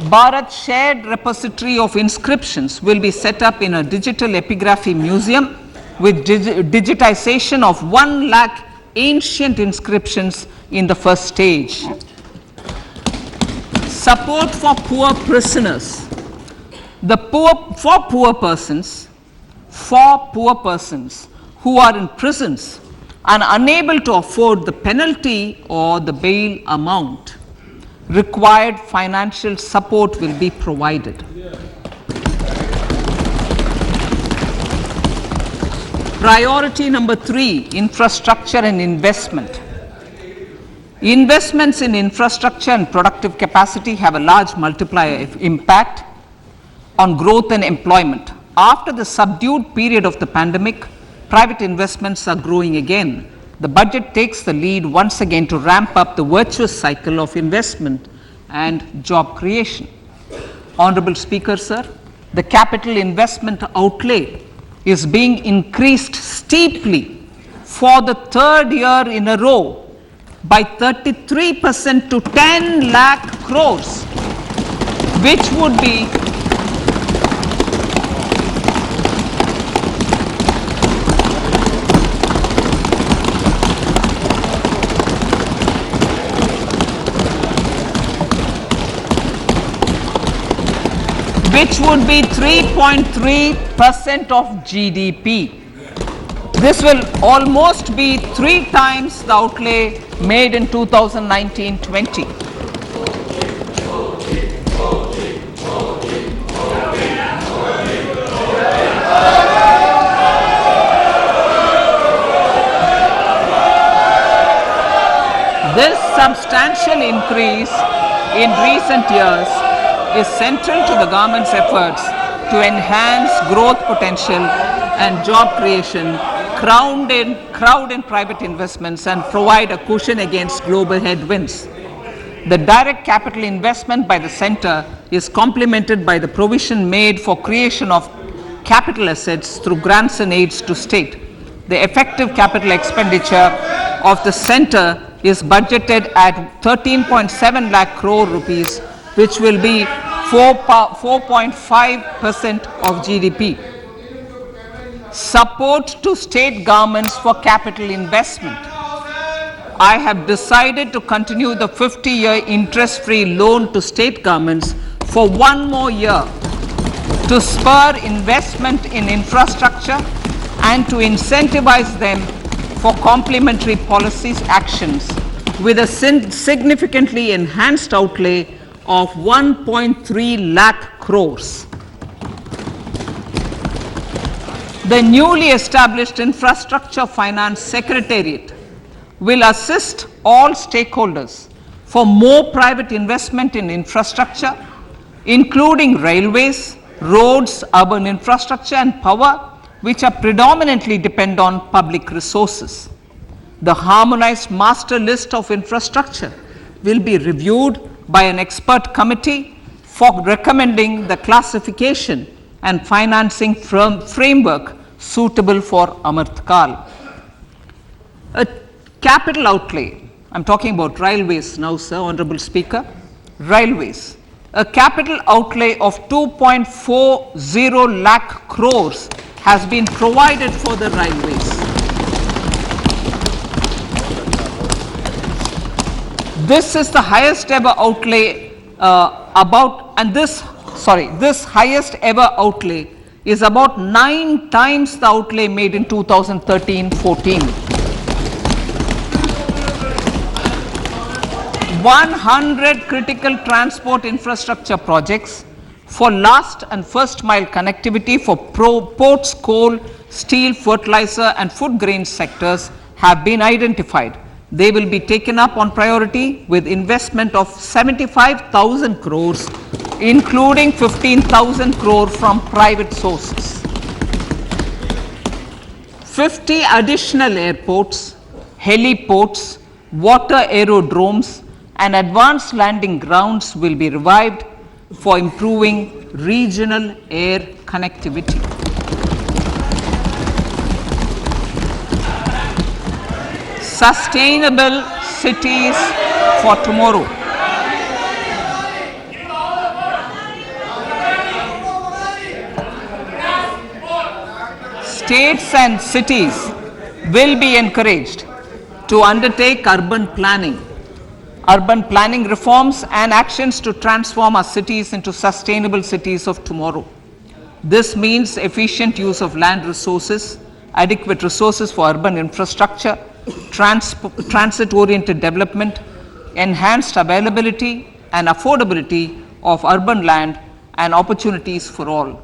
Bharat Shared Repository of Inscriptions will be set up in a digital epigraphy museum with digitization of 1 lakh ancient inscriptions in the first stage. Support for poor prisoners. For poor persons who are in prisons and unable to afford the penalty or the bail amount, required financial support will be provided. Priority number 3, infrastructure and investment. Investments in infrastructure and productive capacity have a large multiplier impact on growth and employment. After the subdued period of the pandemic, private investments are growing again. The budget takes the lead once again to ramp up the virtuous cycle of investment and job creation. Honorable Speaker, sir, the capital investment outlay is being increased steeply for the 3rd year in a row by 33% to 10 lakh crores, which would be which would be 3.3% of GDP. This will almost be 3 times the outlay made in 2019-20. This substantial increase in recent years is central to the government's efforts to enhance growth potential and job creation, crowd in private investments, and provide a cushion against global headwinds. The direct capital investment by the center is complemented by the provision made for creation of capital assets through grants and aids to state. The effective capital expenditure of the center is budgeted at 13.7 lakh crore rupees, which will be 4.5% of GDP. Support to state governments for capital investment. I have decided to continue the 50-year interest-free loan to state governments for 1 more year to spur investment in infrastructure and to incentivize them for complementary policies actions with a significantly enhanced outlay of 1.3 lakh crores. The newly established Infrastructure Finance Secretariat will assist all stakeholders for more private investment in infrastructure, including railways, roads, urban infrastructure, and power, which are predominantly depend on public resources. The harmonized master list of infrastructure will be reviewed by an expert committee for recommending the classification and financing framework suitable for Amrit Kal. A capital outlay, I'm talking about railways now, sir, Honorable Speaker. Railways. A capital outlay of 2.40 lakh crores has been provided for the railways. This is the highest ever outlay this highest ever outlay is about 9 times the outlay made in 2013-14. 100 critical transport infrastructure projects for last and first mile connectivity for ports, coal, steel, fertilizer and food grain sectors have been identified. They will be taken up on priority with investment of 75,000 crores, including 15,000 crore from private sources. 50 additional airports, heliports, water aerodromes and advanced landing grounds will be revived for improving regional air connectivity. Sustainable cities for tomorrow. states and cities will be encouraged to undertake urban planning reforms and actions to transform our cities into sustainable cities of tomorrow. This means efficient use of land resources, adequate resources for urban infrastructure, transit-oriented development, enhanced availability and affordability of urban land and opportunities for all.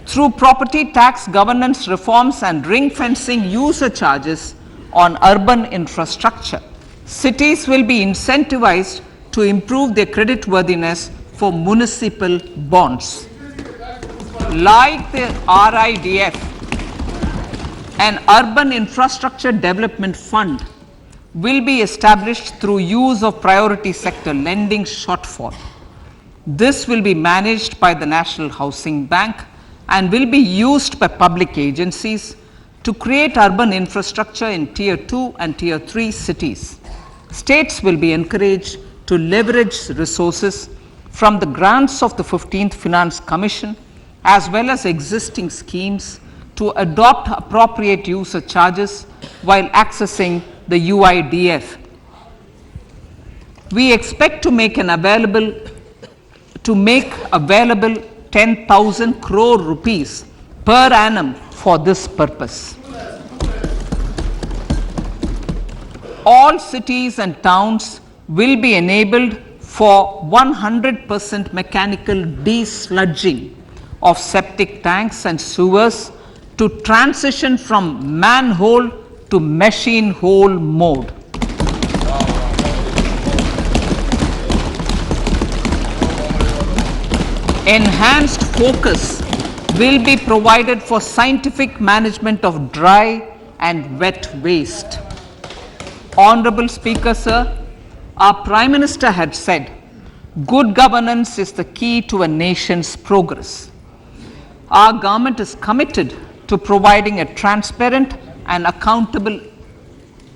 Through property tax governance reforms and ring-fencing user charges on urban infrastructure, cities will be incentivized to improve their creditworthiness for municipal bonds. Like the RIDF, an urban infrastructure development fund will be established through use of priority sector lending shortfall. This will be managed by the National Housing Bank and will be used by public agencies to create urban infrastructure in Tier 2 and Tier 3 cities. States will be encouraged to leverage resources from the grants of the 15th Finance Commission as well as existing schemes to adopt appropriate user charges while accessing the UIDF. We expect to make available 10,000 crore rupees per annum for this purpose. All cities and towns will be enabled for 100% mechanical desludging of septic tanks and sewers to transition from manhole to machine hole mode. Enhanced focus will be provided for scientific management of dry and wet waste. Honorable Speaker, sir, our Prime Minister had said, good governance is the key to a nation's progress. Our government is committed to providing a transparent and accountable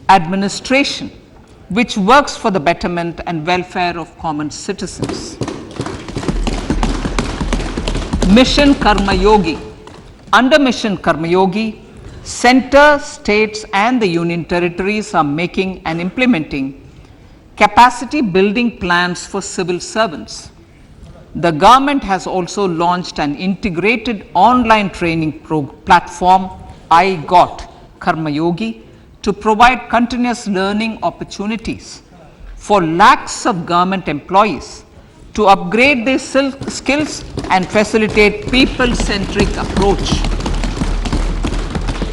administration which works for the betterment and welfare of common citizens. Mission Karma Yogi. Under Mission Karma Yogi, center, states and the union territories are making and implementing capacity building plans for civil servants. The government has also launched an integrated online training platform, NGOc Karma Yogi, to provide continuous learning opportunities for lakhs of government employees to upgrade their skills and facilitate people-centric approach